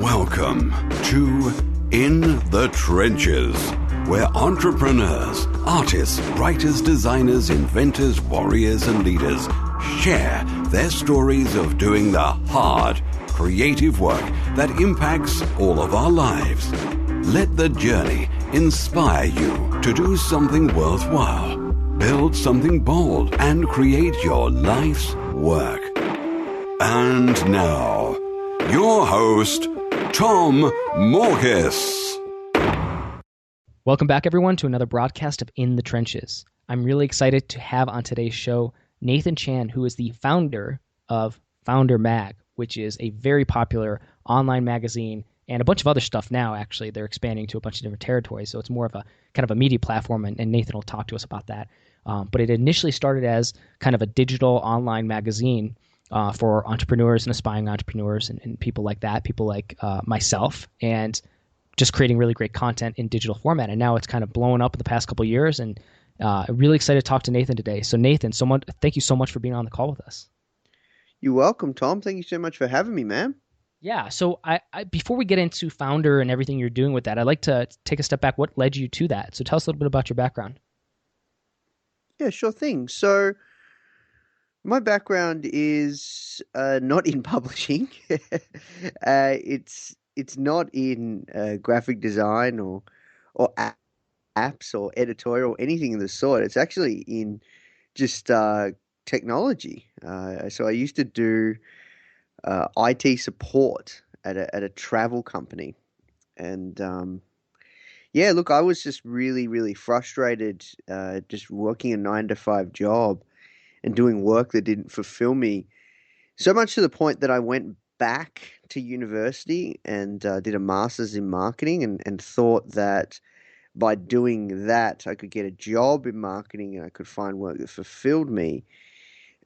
Welcome to In the Trenches, where entrepreneurs, artists, writers, designers, inventors, warriors, and leaders share their stories of doing the hard, creative work that impacts all of our lives. Let the journey inspire you to do something worthwhile, build something bold, and create your life's work. And now, your host, Tom Morkis. Welcome back, everyone, to another broadcast of In the Trenches. I'm really excited to have on today's show Nathan Chan, who is the founder of Foundr Mag, which is a very popular online magazine and a bunch of other stuff now. Actually, they're expanding to a bunch of different territories, so it's more of a kind of a media platform, and Nathan will talk to us about that. But it initially started as kind of a digital online magazine for entrepreneurs and aspiring entrepreneurs and people like that, people like myself, and just creating really great content in digital format. And now it's kind of blown up in the past couple of years, and I'm really excited to talk to Nathan today. So Nathan, thank you so much for being on the call with us. You're welcome, Tom. Thank you so much for having me, man. Yeah, so I before we get into Foundr and everything you're doing with that, I'd like to take a step back. What led you to that? So tell us a little bit about your background. Yeah, sure thing. So my background is not in publishing. It's not in graphic design or apps or editorial or anything of the sort. It's actually in just technology. So I used to do IT support at a travel company, and yeah, look, I was just really, really frustrated just working a 9-to-5 job and doing work that didn't fulfill me, so much to the point that I went back to university and did a master's in marketing and thought that by doing that I could get a job in marketing and I could find work that fulfilled me.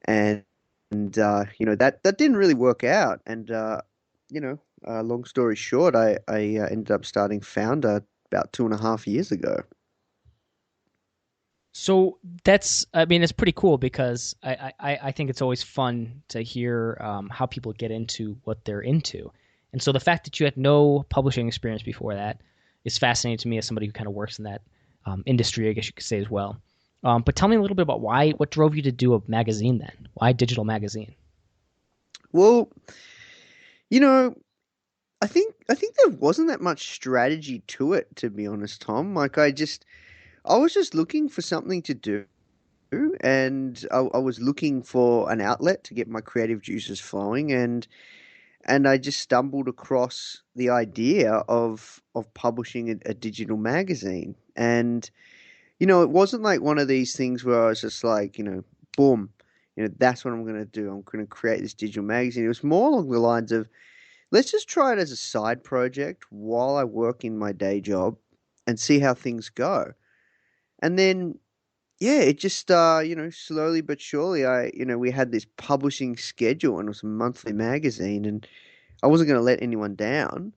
And that didn't really work out. And long story short, I ended up starting Foundr about 2.5 years ago. So it's pretty cool because I think it's always fun to hear how people get into what they're into. And so the fact that you had no publishing experience before that is fascinating to me as somebody who kind of works in that industry, I guess you could say as well. But tell me a little bit about what drove you to do a magazine then? Why digital magazine? Well, I think there wasn't that much strategy to it, to be honest, Tom. Like I was just looking for something to do, and I was looking for an outlet to get my creative juices flowing, and I just stumbled across the idea of publishing a digital magazine. And it wasn't like one of these things where I was just like, boom, that's what I'm going to do. I'm going to create this digital magazine. It was more along the lines of, let's just try it as a side project while I work in my day job and see how things go. And then, yeah, it just, slowly but surely, we had this publishing schedule, and it was a monthly magazine, and I wasn't going to let anyone down.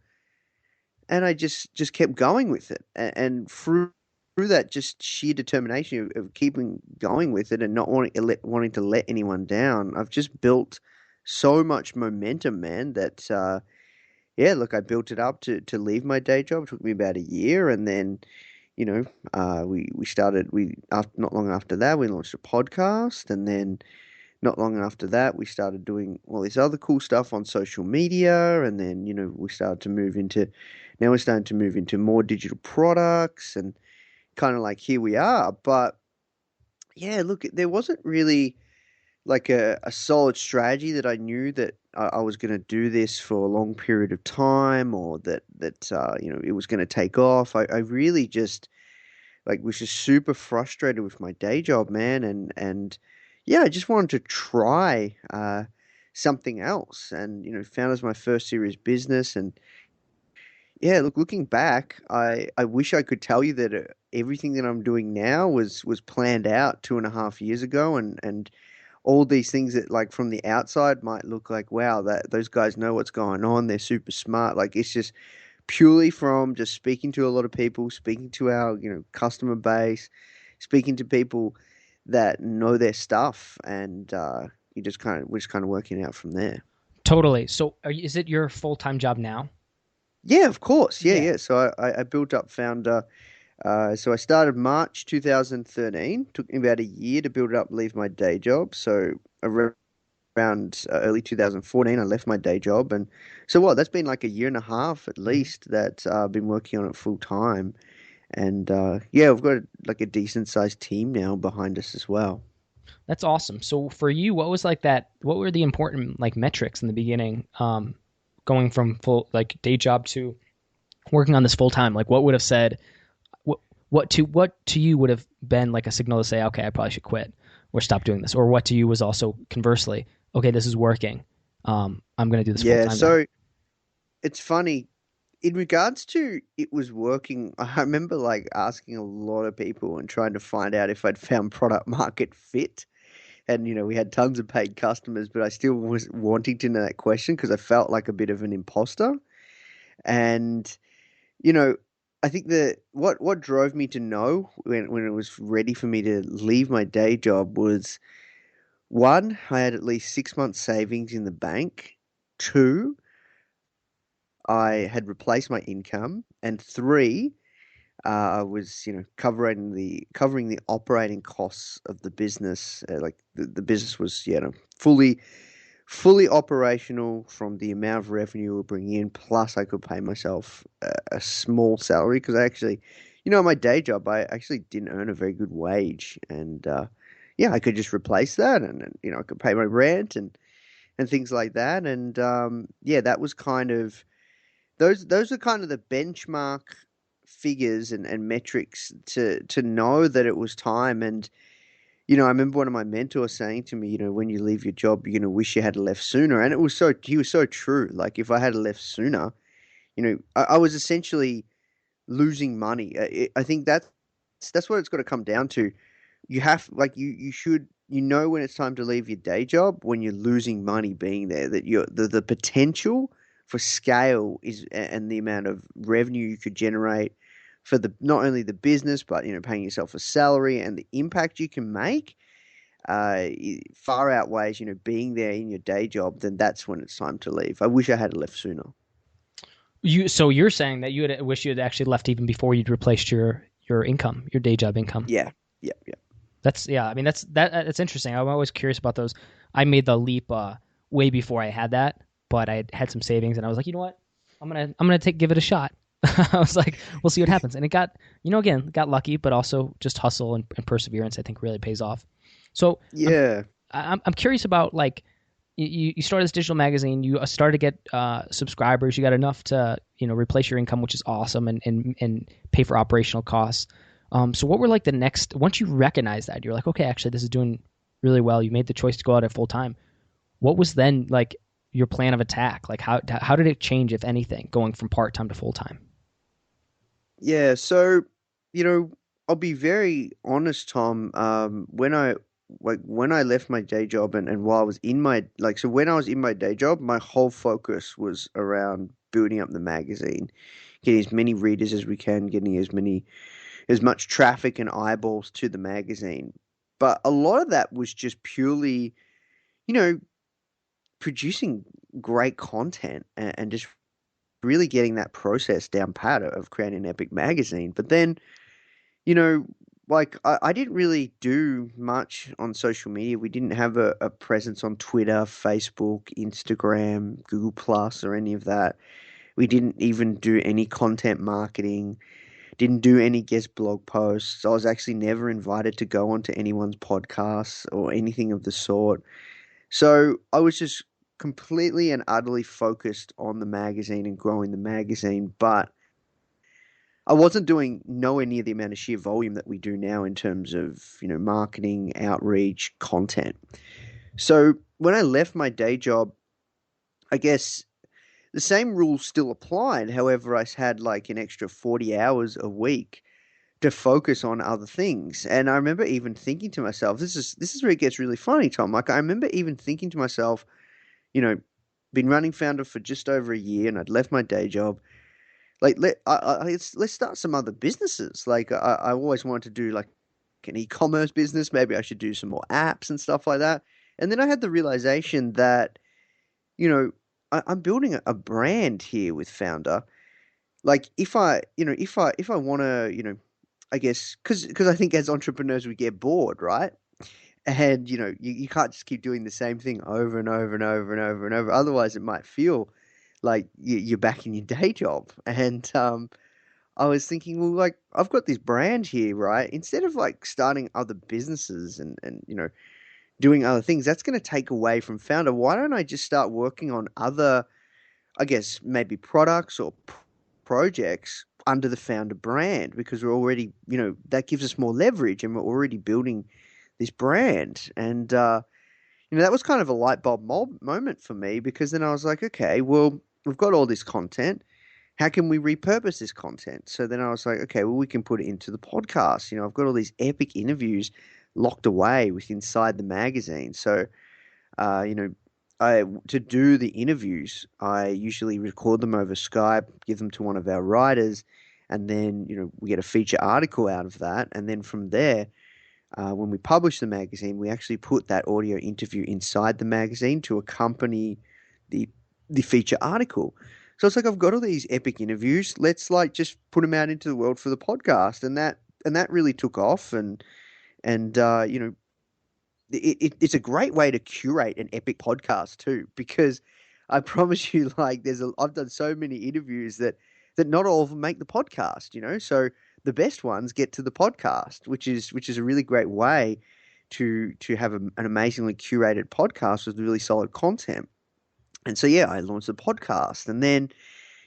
And I just kept going with it. And through that just sheer determination of keeping going with it and not wanting to let anyone down, I've just built so much momentum, man, that, look, I built it up to leave my day job. It took me about a year, and then not long after that, we launched a podcast, and then not long after that, we started doing all this other cool stuff on social media, and then, we're starting to move into more digital products, and kind of like here we are. But yeah, look, there wasn't really like a solid strategy that I knew that I was going to do this for a long period of time, or that it was going to take off. I really just was just super frustrated with my day job, man, and yeah, I just wanted to try something else, and Foundr's my first serious business. And yeah, look, looking back, I wish I could tell you that everything that I'm doing now was planned out 2.5 years ago, and all these things that, like, from the outside might look like, wow, that those guys know what's going on, they're super smart. Like, it's just purely from just speaking to a lot of people, speaking to our customer base, speaking to people that know their stuff, and we're just kind of working out from there. Totally. So is it your full-time job now? Yeah, of course. Yeah, Yeah. yeah. So I built up Founder. So I started March 2013. Took me about a year to build it up, leave my day job. So around early 2014, I left my day job, and so what? That's been like a year and a half at Mhm. least that I've been working on it full time. And yeah, we've got like a decent sized team now behind us as well. That's awesome. So for you, what was like that? What were the important like metrics in the beginning, going from full like day job to working on this full time? Like, what would have said what what to you would have been like a signal to say, okay, I probably should quit or stop doing this, or what to you was also conversely, okay, this is working. I'm going to do this full Yeah, time now. so it's funny. In regards to it was working, I remember like asking a lot of people and trying to find out if I'd found product market fit. And, we had tons of paid customers, but I still was wanting to know that question because I felt like a bit of an imposter. And, you know, I think that what drove me to know when it was ready for me to leave my day job was one, I had at least 6 months savings in the bank. Two, I had replaced my income, and three, I was, covering the operating costs of the business. Like the business was, fully operational from the amount of revenue we're bringing in. Plus, I could pay myself a small salary because I actually, my day job, I actually didn't earn a very good wage, and yeah, I could just replace that, and I could pay my rent and things like that, and yeah, that was kind of those are kind of the benchmark figures and metrics to know that it was time. And I remember one of my mentors saying to me, when you leave your job, you're gonna wish you had left sooner. And he was so true. Like if I had left sooner, I was essentially losing money. I think that's what it's got to come down to. You have like you should when it's time to leave your day job when you're losing money being there, that the potential for scale is and the amount of revenue you could generate for the not only the business but paying yourself a salary and the impact you can make far outweighs being there in your day job. Then that's when it's time to leave. I wish I had left sooner. So you're saying that you had wish you had actually left even before you'd replaced your income, your day job income. Yeah, yeah, yeah. That's yeah. I mean, that's interesting. I'm always curious about those. I made the leap way before I had that, but I had some savings, and I was like, you know what, I'm gonna give it a shot. I was like, we'll see what happens, and it got again got lucky, but also just hustle and perseverance. I think really pays off. So Yeah. I'm curious about like you started this digital magazine, you started to get subscribers, you got enough to replace your income, which is awesome, and pay for operational costs. So what were like the next once you recognize that you're like, okay, actually this is doing really well. You made the choice to go out at full time. What was then like your plan of attack? Like how did it change, if anything, going from part time to full time? Yeah, so I'll be very honest, Tom. When I left my day job and while I was in my so when I was in my day job, my whole focus was around building up the magazine, getting as many readers as we can, getting as much traffic and eyeballs to the magazine. But a lot of that was just purely, you know, producing great content and just really getting that process down pat of creating an epic magazine. But then you know, I didn't really do much on social media. We didn't have a presence on Twitter, Facebook, Instagram, Google Plus, or any of that. We didn't even do any content marketing, didn't do any guest blog posts. I was actually never invited to go onto anyone's podcasts or anything of the sort. So I was just completely and utterly focused on the magazine and growing the magazine, but I wasn't doing nowhere near the amount of sheer volume that we do now in terms of, marketing, outreach, content. So when I left my day job, I guess the same rules still applied. However, I had like an extra 40 hours a week to focus on other things. And I remember even thinking to myself, this is where it gets really funny, Tom. Like I remember even thinking to myself, you know, been running Founder for just over a year and I'd left my day job. Like let's start some other businesses. Like I always wanted to do like an e-commerce business. Maybe I should do some more apps and stuff like that. And then I had the realization that I'm building a brand here with Founder. like if I want to, I guess because I think as entrepreneurs we get bored, right? And you can't just keep doing the same thing over and over and over and over and over. Otherwise, it might feel like you're back in your day job. And I was thinking, well, like I've got this brand here, right? Instead of like starting other businesses and doing other things, that's going to take away from Founder. Why don't I just start working on other, I guess, maybe products or projects under the Founder brand because we're already, that gives us more leverage and we're already building this brand. And, that was kind of a light bulb moment for me because then I was like, okay, well, we've got all this content. How can we repurpose this content? So then I was like, okay, well, we can put it into the podcast. I've got all these epic interviews locked away with inside the magazine. So, uh, you know, to do the interviews, I usually record them over Skype, give them to one of our writers, and then we get a feature article out of that. And then from there, when we publish the magazine, we actually put that audio interview inside the magazine to accompany the the feature article. So it's like I've got all these epic interviews. Let's like just put them out into the world for the podcast, and that really took off. And it's a great way to curate an epic podcast too, because I promise you, like, I've done so many interviews that not all of them make the podcast, so the best ones get to the podcast, which is a really great way to have an amazingly curated podcast with really solid content. And so, yeah, I launched the podcast, and then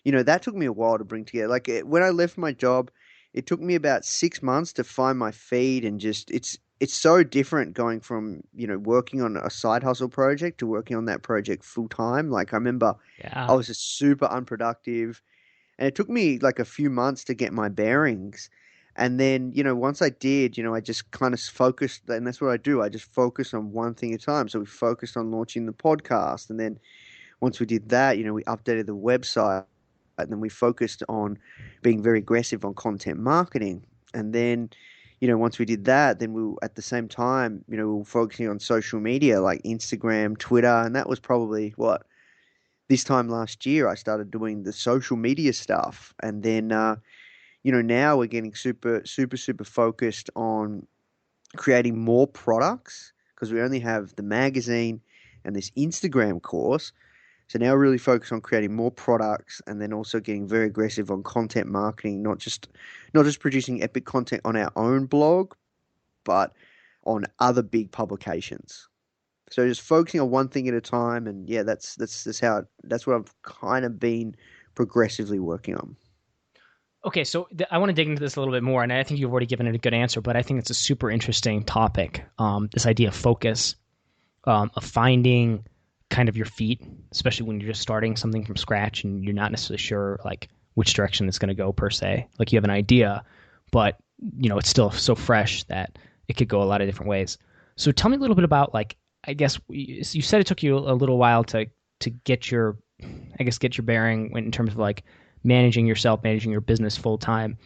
that took me a while to bring together. Like when I left my job, it took me about 6 months to find my feed, and just it's so different going from working on a side hustle project to working on that project full time. Like I remember, I Yeah. was just super unproductive, and it took me like a few months to get my bearings. And then once I did, I just kind of focused, and that's what I do. I just focus on one thing at a time. So we focused on launching the podcast, and then once we did that, we updated the website, and then we focused on being very aggressive on content marketing. And then, once we did that, then we were, at the same time, we were focusing on social media like Instagram, Twitter, and that was probably what this time last year I started doing the social media stuff. And then, now we're getting super, super, super focused on creating more products because we only have the magazine and this Instagram course. So now we're really focused on creating more products and then also getting very aggressive on content marketing, not just producing epic content on our own blog, but on other big publications. So just focusing on one thing at a time, and yeah, that's what I've kind of been progressively working on. Okay, so I want to dig into this a little bit more, and I think you've already given it a good answer, but I think it's a super interesting topic. This idea of focus, of finding kind of your feet, especially when you're just starting something from scratch and you're not necessarily sure like which direction it's going to go per se. Like you have an idea, but it's still so fresh that it could go a lot of different ways. So tell me a little bit about like, I guess you said it took you a little while to get your, I guess, get your bearing in terms of like managing yourself, managing your business full time.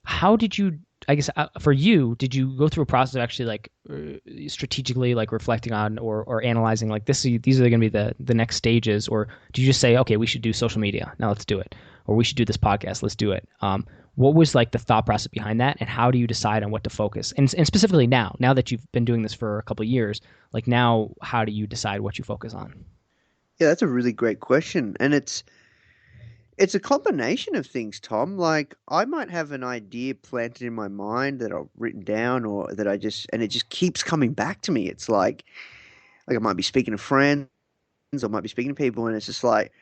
How did you, I guess, for you, did you go through a process of actually like strategically like reflecting on or analyzing like these are going to be the next stages, or did you just say, okay, we should do social media, now let's do it, or we should do this podcast, let's do it? What was like the thought process behind that, and how do you decide on what to focus? And specifically now that you've been doing this for a couple of years, like now, how do you decide what you focus on? Yeah, that's a really great question, and it's a combination of things, Tom. Like I might have an idea planted in my mind that I've written down, or that and it just keeps coming back to me. It's like I might be speaking to friends, or might be speaking to people, and it's just like,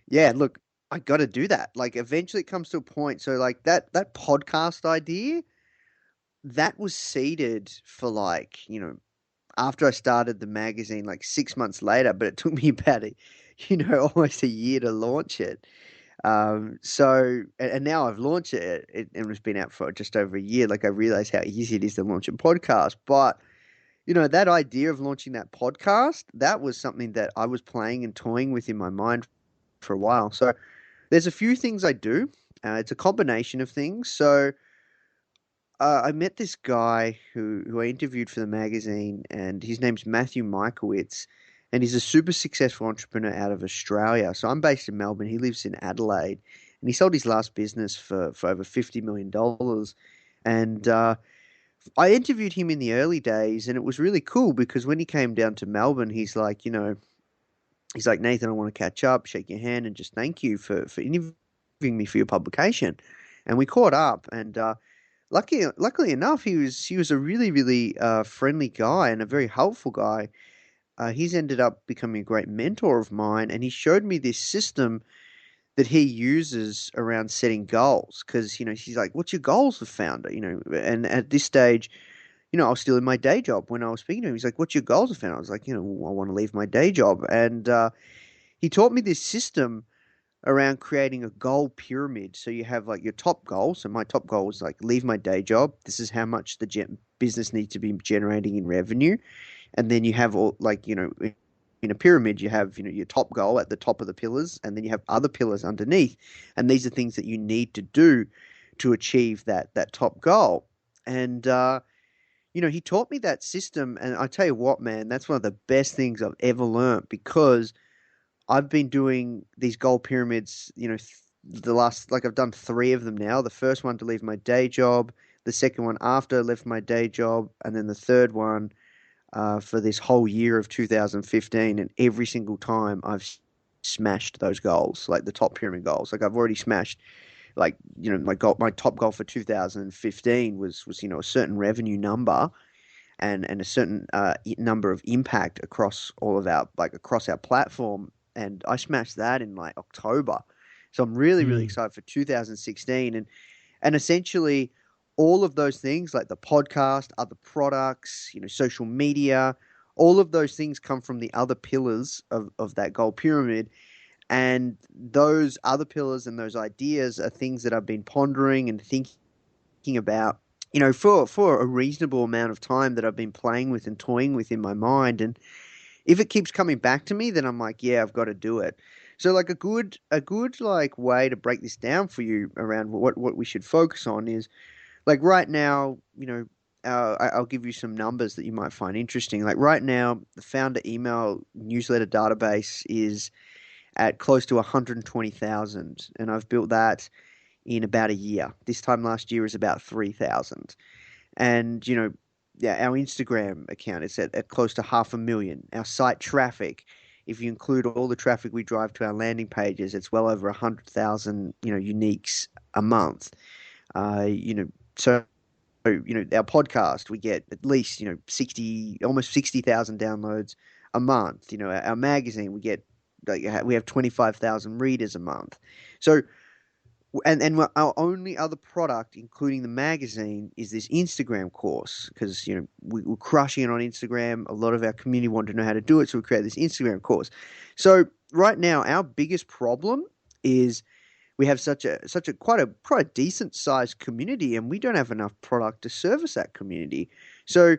yeah, look, I got to do that. Like eventually it comes to a point. So like that podcast idea, that was seeded for like, after I started the magazine like 6 months later, but it took me about almost a year to launch it. So, and now I've launched it, and it's been out for just over a year. Like I realize how easy it is to launch a podcast, but that idea of launching that podcast, that was something that I was playing and toying with in my mind for a while. So there's a few things I do. It's a combination of things. So I met this guy who I interviewed for the magazine, and his name's Matthew Michaelwitz, and he's a super successful entrepreneur out of Australia. So I'm based in Melbourne. He lives in Adelaide, and he sold his last business for over $50 million. And I interviewed him in the early days, and it was really cool because when he came down to Melbourne, he's like, he's like, Nathan, I want to catch up, shake your hand, and just thank you for interviewing me for your publication. And we caught up, and luckily enough, he was a really really friendly guy and a very helpful guy. He's ended up becoming a great mentor of mine, and he showed me this system that he uses around setting goals. Because he's like, "What's your goals for Founder?" And at this stage, I was still in my day job when I was speaking to him. He's like, "What's your goals for Founder?" I was like, "I want to leave my day job," and he taught me this system around creating a goal pyramid. So you have like your top goal. So my top goal was like leave my day job. This is how much the business needs to be generating in revenue. And then you have all like, in a pyramid, you have, your top goal at the top of the pillars, and then you have other pillars underneath. And these are things that you need to do to achieve that top goal. And, he taught me that system. And I tell you what, man, that's one of the best things I've ever learned, because I've been doing these goal pyramids, I've done three of them now. The first one to leave my day job, the second one after I left my day job, and then the third one for this whole year of 2015. And every single time I've smashed those goals, like the top pyramid goals. Like I've already smashed, like, my top goal for 2015 was, a certain revenue number and a certain number of impact across across our platform. And I smashed that in like October. So I'm really, really excited for 2016. And essentially all of those things, like the podcast, other products, social media, all of those things come from the other pillars of that goal pyramid. And those other pillars and those ideas are things that I've been pondering and thinking about, for a reasonable amount of time, that I've been playing with and toying with in my mind. And if it keeps coming back to me, then I'm like, yeah, I've got to do it. So like a good like way to break this down for you around what we should focus on is, like, right now, I'll give you some numbers that you might find interesting. Like right now, the Founder email newsletter database is at close to 120,000, and I've built that in about a year. This time last year was about 3,000. And, yeah, our Instagram account is at close to 500,000. Our site traffic, if you include all the traffic we drive to our landing pages, it's well over 100,000, uniques a month. So our podcast, we get at least, almost 60,000 downloads a month. Our magazine, we have 25,000 readers a month. So, and our only other product, including the magazine, is this Instagram course, because we're crushing it on Instagram. A lot of our community want to know how to do it, so we create this Instagram course. So right now, our biggest problem is we have such a quite a decent sized community, and we don't have enough product to service that community. So,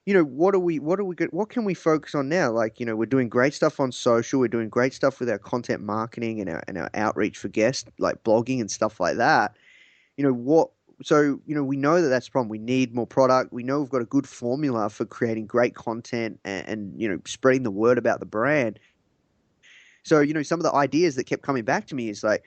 what can we focus on now? Like, we're doing great stuff on social. We're doing great stuff with our content marketing and our outreach for guests, like blogging and stuff like that. So, we know that that's a problem. We need more product. We know we've got a good formula for creating great content and spreading the word about the brand. So, some of the ideas that kept coming back to me is like,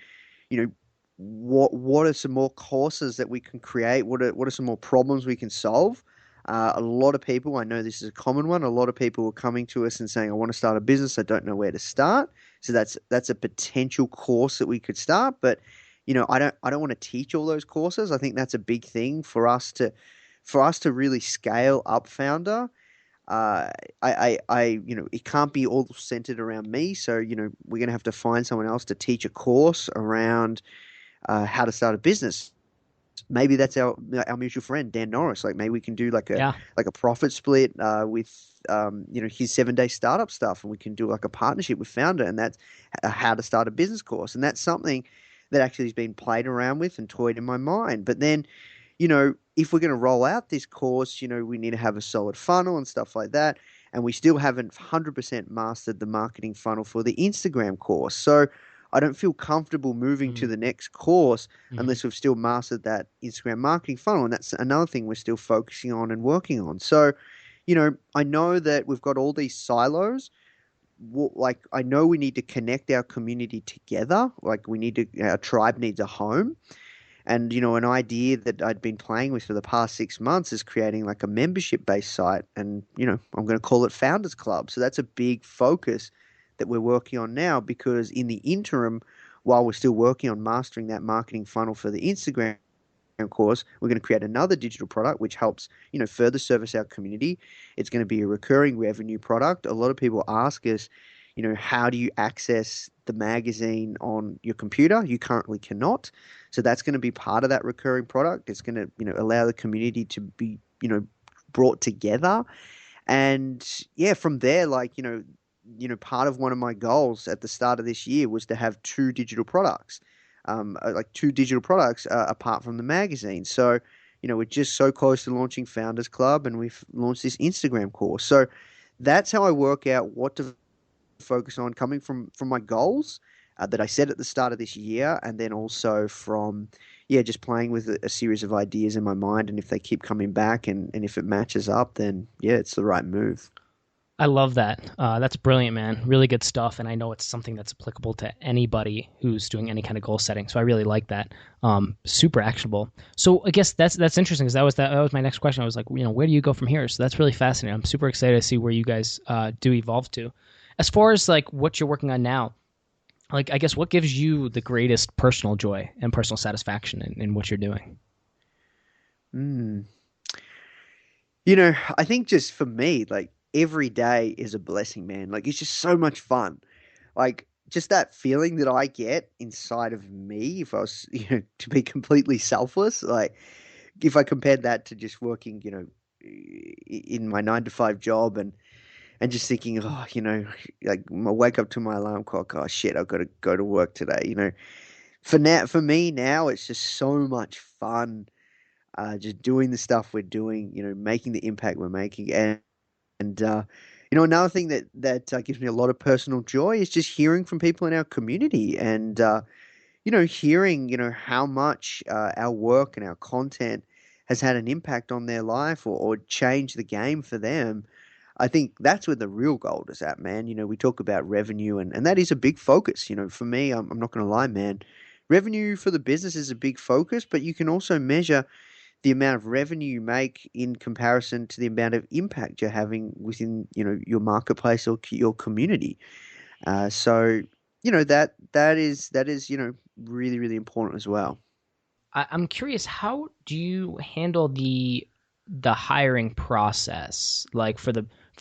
what are some more courses that we can create? What are some more problems we can solve? A lot of people, I know this is a common one, a lot of people are coming to us and saying, I want to start a business, I don't know where to start. So that's a potential course that we could start. But, I don't want to teach all those courses. I think that's a big thing for us to really scale up Foundr. It can't be all centered around me. So, we're going to have to find someone else to teach a course around how to start a business. Maybe that's our mutual friend Dan Norris. Like maybe we can do like a profit split with his 7-day startup stuff, and we can do like a partnership with Foundr, and that's how to start a business course. And that's something that actually has been played around with and toyed in my mind. But then, if we're going to roll out this course, we need to have a solid funnel and stuff like that. And we still haven't 100% mastered the marketing funnel for the Instagram course. So I don't feel comfortable moving to the next course unless we've still mastered that Instagram marketing funnel. And that's another thing we're still focusing on and working on. So, I know that we've got all these silos, like I know we need to connect our community together. Like our tribe needs a home. And, an idea that I'd been playing with for the past 6 months is creating like a membership based site. And, I'm going to call it Founders Club. So that's a big focus that we're working on now, because in the interim, while we're still working on mastering that marketing funnel for the Instagram course, we're going to create another digital product which helps, further service our community. It's going to be a recurring revenue product. A lot of people ask us, how do you access the magazine on your computer? You currently cannot. So that's going to be part of that recurring product. It's going to, allow the community to be, brought together. And yeah, from there, like, part of one of my goals at the start of this year was to have two digital products apart from the magazine. So, we're just so close to launching Founders Club, and we've launched this Instagram course. So that's how I work out what to focus on, coming from my goals that I set at the start of this year, and then also from just playing with a series of ideas in my mind. And if they keep coming back and if it matches up, then it's the right move. I love that. That's brilliant, man. Really good stuff. And I know it's something that's applicable to anybody who's doing any kind of goal setting. So I really like that. Super actionable. So I guess that's interesting, because that was my next question. I was like, where do you go from here? So that's really fascinating. I'm super excited to see where you guys do evolve to. As far as like what you're working on now, like, I guess what gives you the greatest personal joy and personal satisfaction in what you're doing? I think just for me, like, every day is a blessing, man. Like, it's just so much fun. Like, just that feeling that I get inside of me, if I was, to be completely selfless, like, if I compared that to just working, in my 9 to 5 job, and just thinking, oh, like, I wake up to my alarm clock, oh shit, I've got to go to work today. For me now, it's just so much fun, just doing the stuff we're doing, making the impact we're making. And another thing that gives me a lot of personal joy is just hearing from people in our community, and hearing how much our work and our content has had an impact on their life, or changed the game for them. I think that's where the real gold is at, man. We talk about revenue, and that is a big focus. For me, I'm not going to lie, man. Revenue for the business is a big focus, but you can also measure the amount of revenue you make in comparison to the amount of impact you're having within, your marketplace or your community. So, that is really, really important as well. I'm curious, how do you handle the hiring process, like for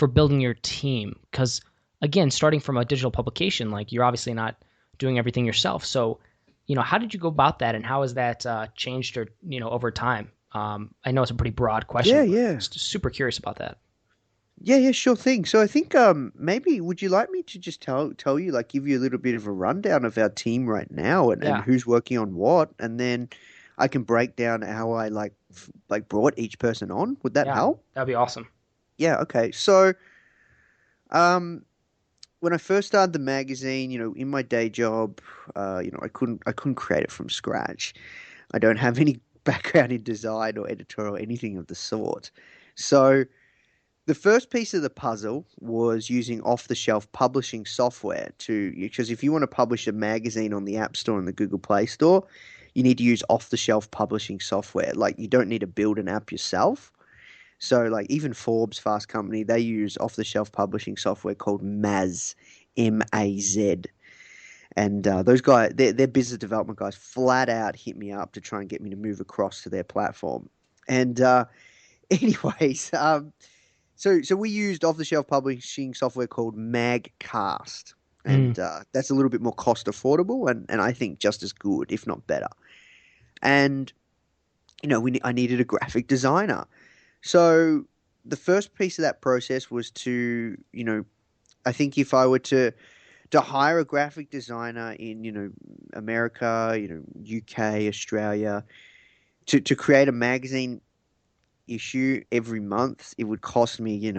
building your team? Because again, starting from a digital publication, like, you're obviously not doing everything yourself. So, how did you go about that, and how has that changed or over time? I know it's a pretty broad question, Yeah, but yeah. just super curious about that. Yeah, yeah, sure thing. So I think maybe would you like me to just tell you, like, give you a little bit of a rundown of our team right now, and Yeah, who's working on what, and then I can break down how I like brought each person on. Would that yeah, help? that'd be awesome. Yeah, okay. So um when I first started the magazine, in my day job, I couldn't create it from scratch. I don't have any background in design or editorial or anything of the sort. So the first piece of the puzzle was using off-the-shelf publishing software because if you want to publish a magazine on the App Store and the Google Play Store, you need to use off-the-shelf publishing software. Like, you don't need to build an app yourself. So, like, even Forbes, Fast Company, they use off-the-shelf publishing software called Maz, M-A-Z. And those guys, their business development guys, flat out hit me up to try and get me to move across to their platform. And anyways, so we used off-the-shelf publishing software called Magcast, Mm. and that's a little bit more cost affordable, and I think just as good, if not better. And I needed a graphic designer, so the first piece of that process was to I think if I were to hire a graphic designer in America, UK, Australia, to create a magazine issue every month, it would cost me,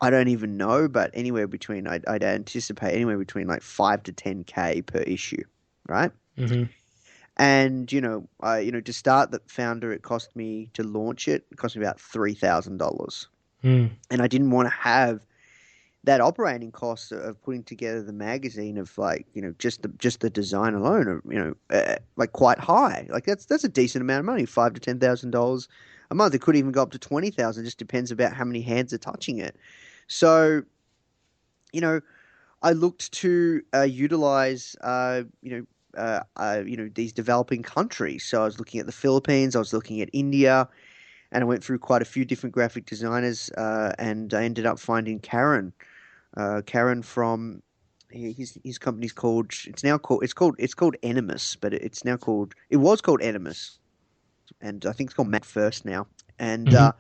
I don't even know, but I'd anticipate anywhere between like 5 to 10K per issue, right? Hmm. And to start the Foundr, it cost me to launch it. It cost me about $3,000, Mm. and I didn't want to have that operating cost of putting together the magazine of like just the design alone are like quite high. Like that's a decent amount of money, $5,000 to $10,000 a month. It could even go up to 20,000. Just depends about how many hands are touching it. So you know I looked to utilize these developing countries. So I was looking at the Philippines, I was looking at India, and I went through quite a few different graphic designers, and I ended up finding Karen. Karen from his company's called it's called Animus, but it was called Animus, and I think it's called Mac First now. And Hmm.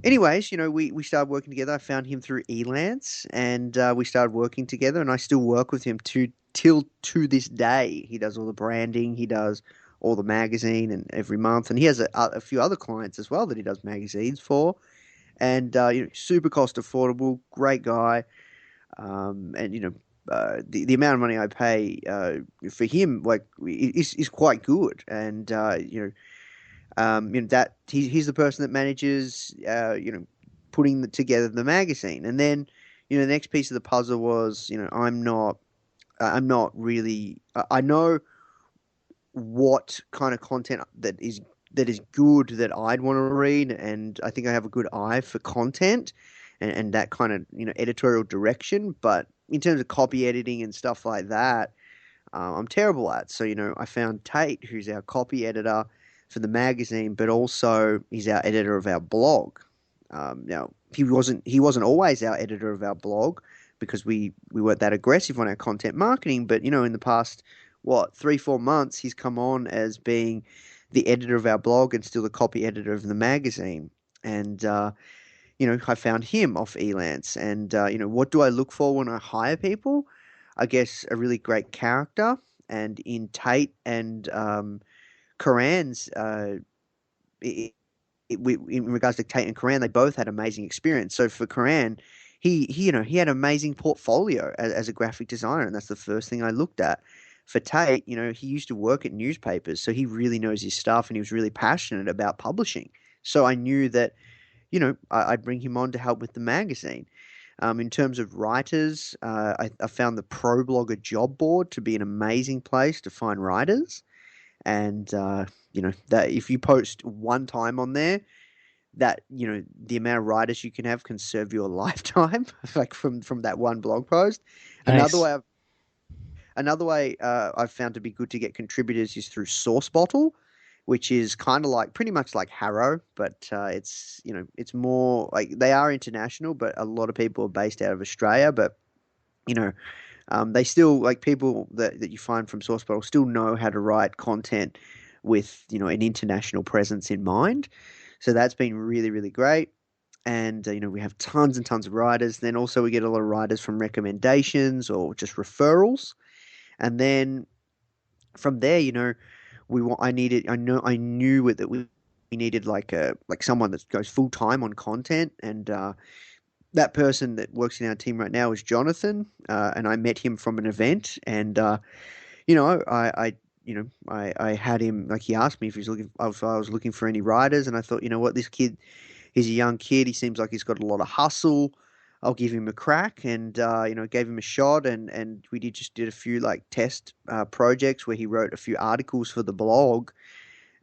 anyways, we started working together. I found him through Elance, and we started working together, and I still work with him till to this day. He does all the branding, he does all the magazine, and every month, and he has a few other clients as well that he does magazines for. And super cost affordable, great guy. And the amount of money I pay for him like is quite good. And that he's the person that manages putting together the magazine. And then the next piece of the puzzle was I'm not really I know what kind of content that is good that I'd want to read, and I think I have a good eye for content and that kind of editorial direction. But in terms of copy editing and stuff like that, I'm terrible at. So I found Tate, who's our copy editor for the magazine, but also he's our editor of our blog. Now he wasn't always our editor of our blog because we weren't that aggressive on our content marketing. But in the past, what, 3-4 months, he's come on as being the editor of our blog and still the copy editor of the magazine. And I found him off Elance. And what do I look for when I hire people? I guess a really great character. And in Tate and Karan's, in regards to Tate and Karan, they both had amazing experience. So for Karan, he had an amazing portfolio as a graphic designer, and that's the first thing I looked at. For Tate, he used to work at newspapers, so he really knows his stuff, and he was really passionate about publishing. So I knew that, I'd bring him on to help with the magazine. In terms of writers, I found the ProBlogger job board to be an amazing place to find writers. And that if you post one time on there, that the amount of writers you can have can serve you a lifetime, like from that one blog post. Another Nice. way I've I've found to be good to get contributors is through SourceBottle, which is kind of like pretty much like Harrow, but it's more like they are international, but a lot of people are based out of Australia. But you know they still, like, people that you find from SourceBottle still know how to write content with an international presence in mind. So that's been really, really great. And we have tons and tons of writers. Then also we get a lot of writers from recommendations or just referrals. And then from there, we want. I needed. I knew that we needed like someone that goes full time on content. And that person that works in our team right now is Jonathan. And I met him from an event. And I had him, like, he asked me if I was looking for any writers, and I thought, what, this kid, he's a young kid. He seems like he's got a lot of hustle. I'll give him a crack, and gave him a shot, and we did a few like test projects where he wrote a few articles for the blog.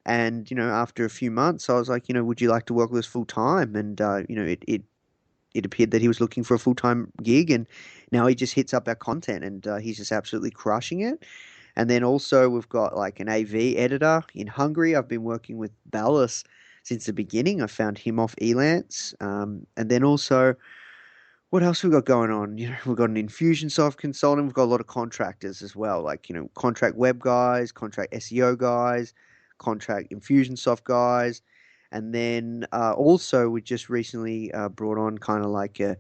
And after a few months, I was like, would you like to work with us full time? And it appeared that he was looking for a full time gig, and now he just hits up our content, and he's just absolutely crushing it. And then also we've got like an AV editor in Hungary. I've been working with Ballas since the beginning. I found him off Elance. And then also, what else we got going on? We've got an Infusionsoft consultant. We've got a lot of contractors as well, like, contract web guys, contract SEO guys, contract Infusionsoft guys. And then also we just recently brought on kind of like a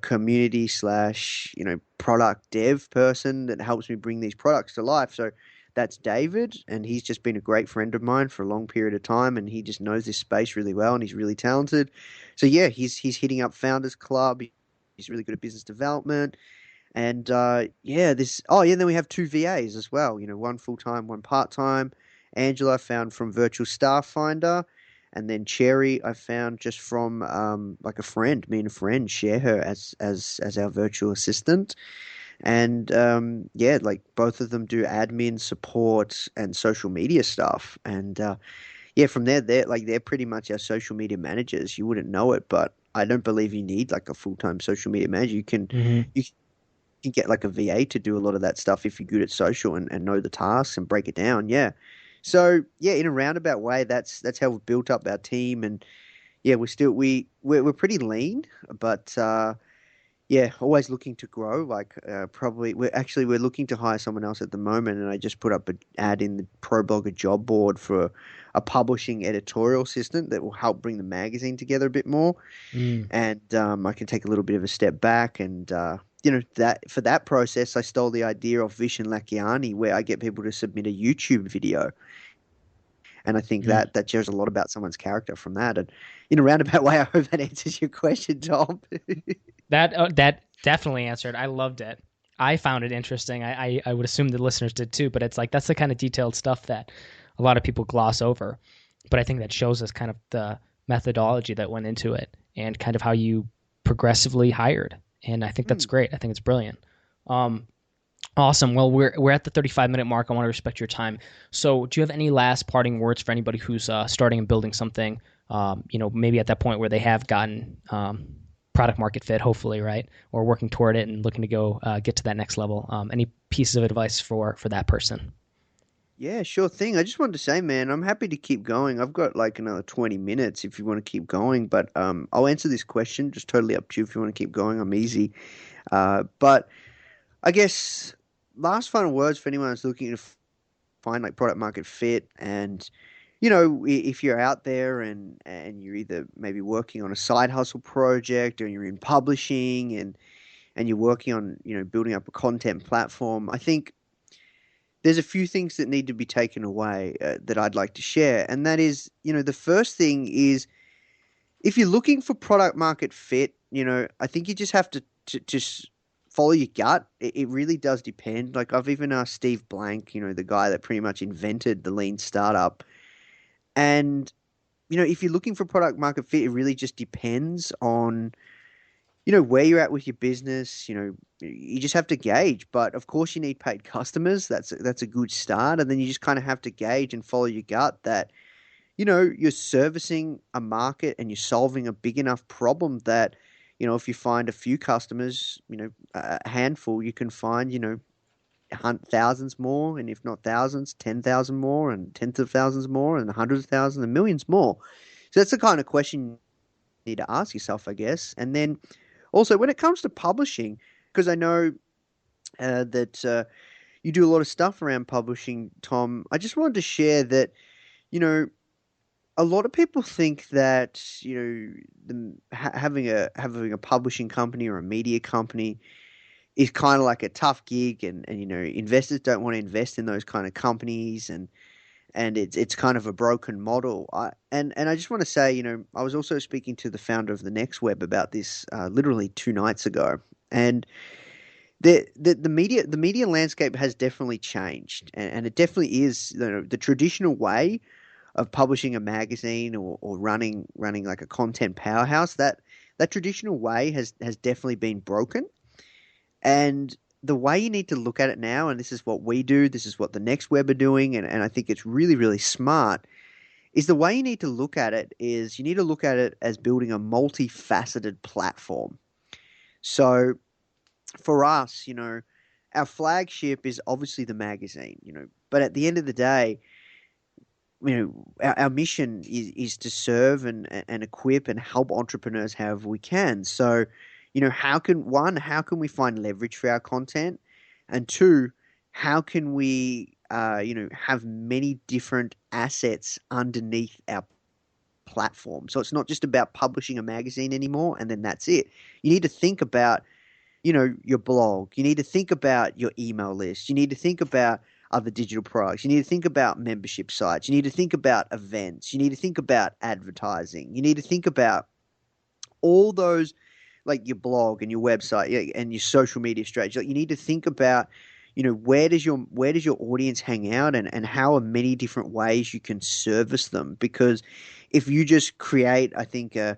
community slash, product dev person that helps me bring these products to life. So that's David, and he's just been a great friend of mine for a long period of time, and he just knows this space really well, and he's really talented. So yeah, he's hitting up Founders Club. He's really good at business development. And then we have two VAs as well, one full time, one part time. Angela I found from Virtual Staff Finder, And then Cherry, I found just from like a friend, me and a friend share her as our virtual assistant. And yeah, like both of them do admin support and social media stuff. And yeah, from there, they're pretty much our social media managers. You wouldn't know it, but I don't believe you need like a full-time social media manager. Hmm. You can get like a VA to do a lot of that stuff if you're good at social and know the tasks and break it down. Yeah. So yeah, in a roundabout way, that's how we've built up our team. And yeah, we're pretty lean, but yeah, always looking to grow. Like probably we're looking to hire someone else at the moment, and I just put up an ad in the ProBlogger job board for a publishing editorial assistant that will help bring the magazine together a bit more. Mm. And I can take a little bit of a step back, and you know, that for that process, I stole the idea of Vishen Lakiani, where I get people to submit a YouTube video, and I think Mm. that shows a lot about someone's character from that. And in a roundabout way, I hope that answers your question, Tom. That definitely answered. I loved it. I found it interesting. I would assume the listeners did too, but it's like that's the kind of detailed stuff that a lot of people gloss over. But I think that shows us kind of the methodology that went into it and kind of how you progressively hired. And I think that's Hmm. great. I think it's brilliant. Um, awesome. Well, we're at the 35-minute mark. I want to respect your time. So, do you have any last parting words for anybody who's starting and building something? Maybe at that point where they have gotten product market fit, hopefully, right, or working toward it and looking to go get to that next level. Any pieces of advice for that person? Yeah, sure thing. I just wanted to say, man, I'm happy to keep going. I've got like another 20 minutes if you want to keep going, but I'll answer this question. Just totally up to you if you want to keep going. I'm easy. But I guess last final words for anyone who's looking to find like product market fit, and you know, if you're out there and you're either maybe working on a side hustle project or you're in publishing and you're working on, you know, building up a content platform, I think there's a few things that need to be taken away that I'd like to share. And that is, you know, the first thing is if you're looking for product market fit, you know, I think you just have to just follow your gut. It really does depend. Like I've even asked Steve Blank, you know, the guy that pretty much invented the lean startup. And, you know, if you're looking for product market fit, it really just depends on, you know, where you're at with your business. You know, you just have to gauge. But of course, you need paid customers. That's a good start. And then you just kind of have to gauge and follow your gut that, you know, you're servicing a market and you're solving a big enough problem that, you know, if you find a few customers, you know, a handful, you can find, you know, thousands more, and if not thousands, 10,000 more, and tens of thousands more, and hundreds of thousands, and millions more. So that's the kind of question you need to ask yourself, I guess. And then also, when it comes to publishing, because I know that you do a lot of stuff around publishing, Tom, I just wanted to share that, you know, a lot of people think that, you know, having a publishing company or a media company is kind of like a tough gig, and you know, investors don't want to invest in those kind of companies, and it's kind of a broken model. And I just want to say, you know, I was also speaking to the founder of the Next Web about this literally 2 nights ago, and the media landscape has definitely changed, and it definitely is, you know, the traditional way of publishing a magazine or running like a content powerhouse, that traditional way has definitely been broken. And the way you need to look at it now, and this is what we do, this is what the Next Web are doing, and I think it's really, really smart, is the way you need to look at it is you need to look at it as building a multifaceted platform. So for us, you know, our flagship is obviously the magazine, you know, but at the end of the day, you know, our mission is to serve and equip and help entrepreneurs however we can. So, you know, how can we find leverage for our content? And two, how can we, you know, have many different assets underneath our platform? So it's not just about publishing a magazine anymore and then that's it. You need to think about, you know, your blog. You need to think about your email list. You need to think about other digital products. You need to think about membership sites. You need to think about events. You need to think about advertising. You need to think about all those, like your blog and your website, yeah, and your social media strategy. Like you need to think about, where does your audience hang out, and how are many different ways you can service them? Because if you just create, I think, a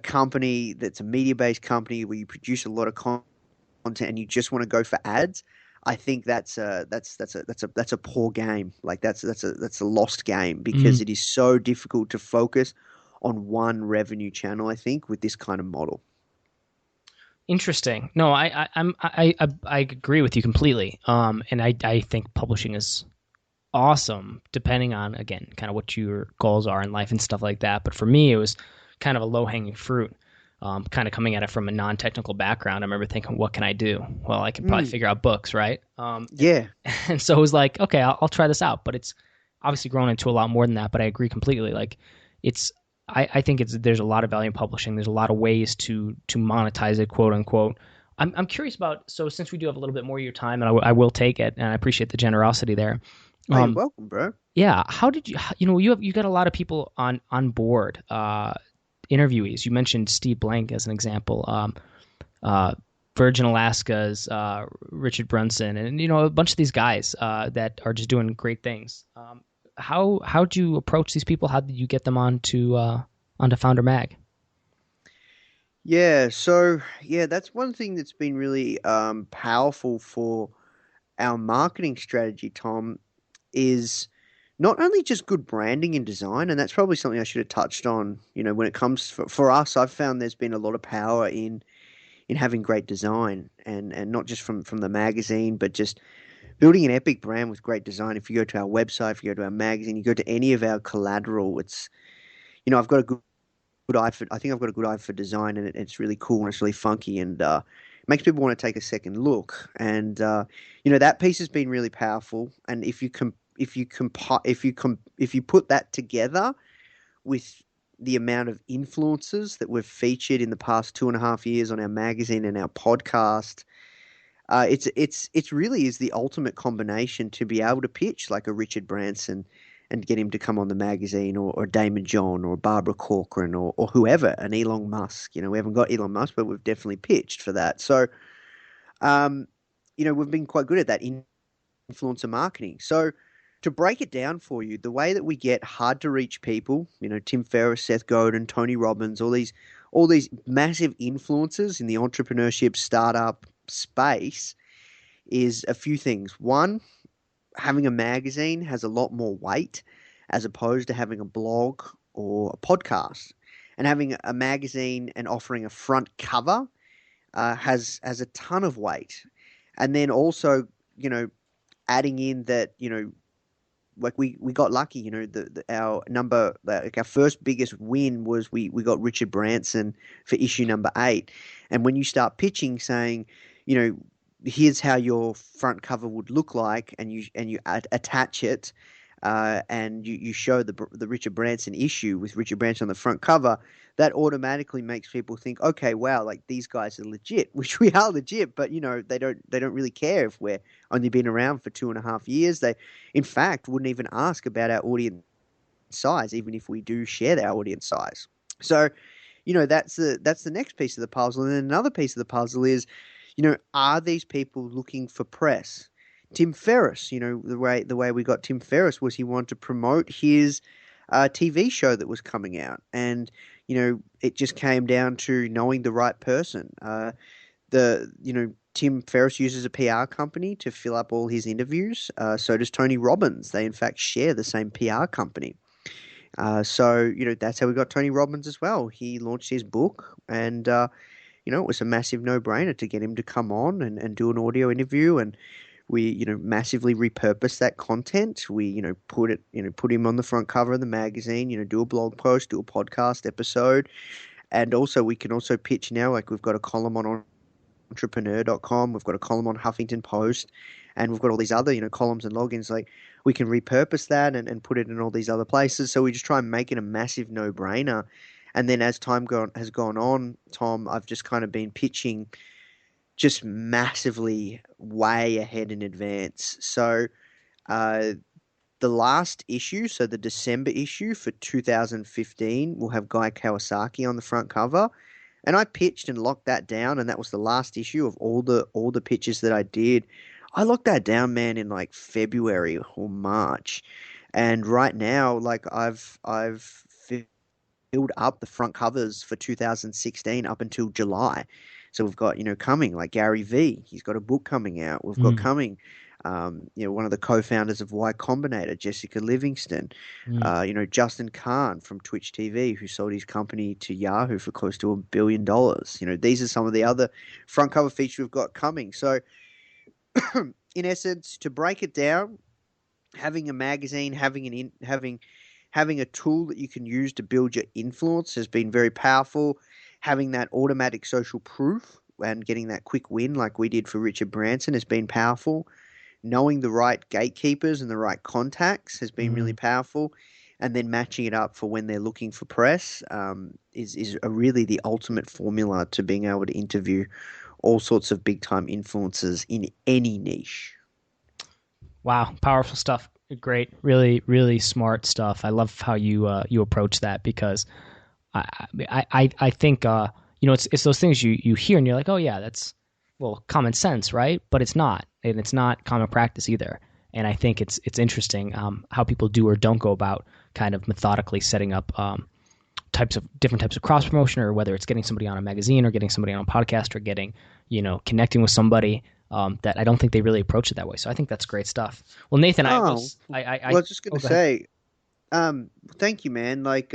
company that's a media-based company where you produce a lot of content and you just want to go for ads, I think that's a poor game. Like that's a lost game because Mm, it is so difficult to focus on one revenue channel, I think, with this kind of model. interesting. No, I agree with you completely. And I think publishing is awesome, depending on, again, kind of what your goals are in life and stuff like that. But for me, it was kind of a low hanging fruit. Kind of coming at it from a non technical background, I remember thinking, what can I do? Well, I can probably Mm, figure out books, right? yeah. And so it was like, okay, I'll try this out. But it's obviously grown into a lot more than that. But I agree completely. Like, it's I think there's a lot of value in publishing. There's a lot of ways to monetize it, quote unquote. I'm curious about, so since we do have a little bit more of your time, and I will take it, and I appreciate the generosity there. Oh, you're Um, welcome, bro. yeah, how did you got a lot of people on board, interviewees. You mentioned Steve Blank as an example. Uh, Virgin Alaska's Richard Brunson, and a bunch of these guys that are just doing great things. How'd you approach these people? How did you get them onto Founder Mag? Yeah, so yeah, that's one thing that's been really powerful for our marketing strategy, Tom, is not only just good branding and design, and that's probably something I should have touched on. When it comes for us, I've found there's been a lot of power in having great design, and not just from the magazine, but just building an epic brand with great design. If you go to our website, if you go to our magazine, you go to any of our collateral, I've got a good eye for. I think I've got a good eye for design, and it's really cool and it's really funky, and makes people want to take a second look. And that piece has been really powerful. And if you put that together with the amount of influencers that we've featured in the past 2.5 years on our magazine and our podcast, it's really is the ultimate combination to be able to pitch like a Richard Branson and get him to come on the magazine, or Damon John, or Barbara Corcoran, or whoever, an Elon Musk. We haven't got Elon Musk, but we've definitely pitched for that. So, um, we've been quite good at that influencer marketing. So, to break it down for you, the way that we get hard to reach people, Tim Ferriss, Seth Godin, Tony Robbins, all these massive influencers in the entrepreneurship startup space, is a few things. One, having a magazine has a lot more weight as opposed to having a blog or a podcast. And having a magazine and offering a front cover has a ton of weight. And then also, adding in that, like we got lucky, our number, like our first biggest win was we got Richard Branson for issue number 8. And when you start pitching saying, here's how your front cover would look like, and you attach it, and you show the Richard Branson issue with Richard Branson on the front cover, that automatically makes people think, okay, wow, like these guys are legit, which we are legit, but they don't really care if we're only been around for 2.5 years. They, in fact, wouldn't even ask about our audience size, even if we do share our audience size. So, that's the next piece of the puzzle. And then another piece of the puzzle is, are these people looking for press? Tim Ferriss, the way we got Tim Ferriss was he wanted to promote his TV show that was coming out, and it just came down to knowing the right person. Tim Ferriss uses a PR company to fill up all his interviews. So does Tony Robbins. They in fact share the same PR company. So that's how we got Tony Robbins as well. He launched his book, and it was a massive no-brainer to get him to come on and do an audio interview. And we, massively repurpose that content. We, put him on the front cover of the magazine, do a blog post, do a podcast episode. And also we can also pitch now, like we've got a column on entrepreneur.com, we've got a column on Huffington Post, and we've got all these other, columns and logins. Like we can repurpose that and put it in all these other places. So we just try and make it a massive no-brainer. And then as time has gone on, Tom, I've just kind of been pitching just massively way ahead in advance. So the last issue, so the December issue for 2015, will have Guy Kawasaki on the front cover. And I pitched and locked that down, and that was the last issue of all the pitches that I did. I locked that down, man, in like February or March, and right now, like I've filled up the front covers for 2016 up until July. So we've got, coming like Gary V. He's got a book coming out. We've got Mm, coming, one of the co-founders of Y Combinator, Jessica Livingston. mm, Justin Kahn from Twitch TV, who sold his company to Yahoo for close to $1 billion. These are some of the other front cover features we've got coming. So, in essence, to break it down, having a magazine, having a tool that you can use to build your influence has been very powerful. Having that automatic social proof and getting that quick win like we did for Richard Branson has been powerful. Knowing the right gatekeepers and the right contacts has been really mm. powerful. And then matching it up for when they're looking for press is really the ultimate formula to being able to interview all sorts of big time influencers in any niche. Wow, powerful stuff. Great, really, really smart stuff. I love how you approach that because I think it's those things you hear and you're like, oh yeah, that's common sense, right? But it's not, and it's not common practice either. And I think it's interesting how people do or don't go about kind of methodically setting up different types of cross promotion, or whether it's getting somebody on a magazine or getting somebody on a podcast or getting connecting with somebody. That I don't think they really approach it that way. So I think that's great stuff. Well, Nathan, I was just going to say, thank you, man. Like,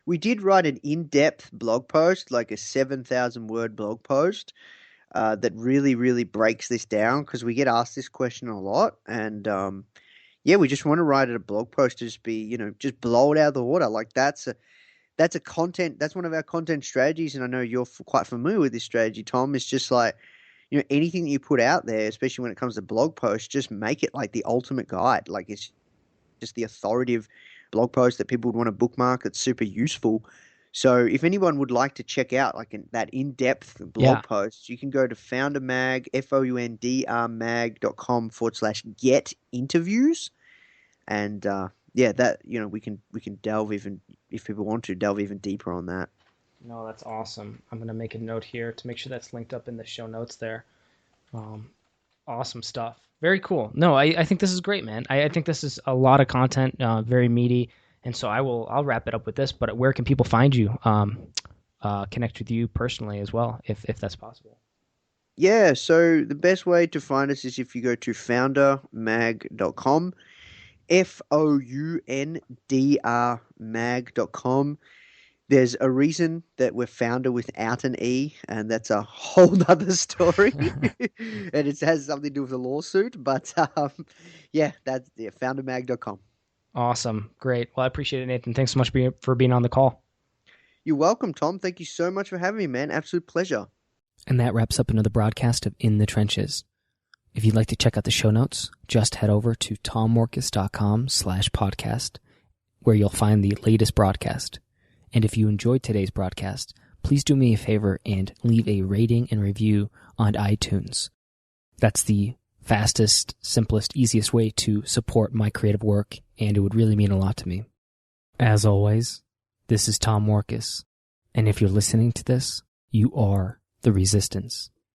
we did write an in-depth blog post, like a 7,000 word blog post, that really, really breaks this down because we get asked this question a lot. And, we just want to write a blog post to just be, just blow it out of the water. Like that's one of our content strategies. And I know you're quite familiar with this strategy, Tom. It's just like, anything that you put out there, especially when it comes to blog posts, just make it like the ultimate guide. Like it's just the authoritative blog post that people would want to bookmark. It's super useful. So if anyone would like to check out that in-depth blog post, you can go to Foundr Mag, foundrmag.com/get interviews. And we can delve even, if people want to, delve even deeper on that. No, that's awesome. I'm going to make a note here to make sure that's linked up in the show notes there. Awesome stuff. Very cool. No, I think this is great, man. I think this is a lot of content, very meaty. And so I'll wrap it up with this, but where can people find you, connect with you personally as well, if that's possible? Yeah, so the best way to find us is if you go to foundrmag.com, FOUNDR mag.com. There's a reason that we're Foundr without an E, and that's a whole other story. And it has something to do with a lawsuit, but that's foundrmag.com. Awesome. Great. Well, I appreciate it, Nathan. Thanks so much for being on the call. You're welcome, Tom. Thank you so much for having me, man. Absolute pleasure. And that wraps up another broadcast of In the Trenches. If you'd like to check out the show notes, just head over to tommorkes.com/podcast, where you'll find the latest broadcast. And if you enjoyed today's broadcast, please do me a favor and leave a rating and review on iTunes. That's the fastest, simplest, easiest way to support my creative work, and it would really mean a lot to me. As always, this is Tom Morkes, and if you're listening to this, you are the resistance.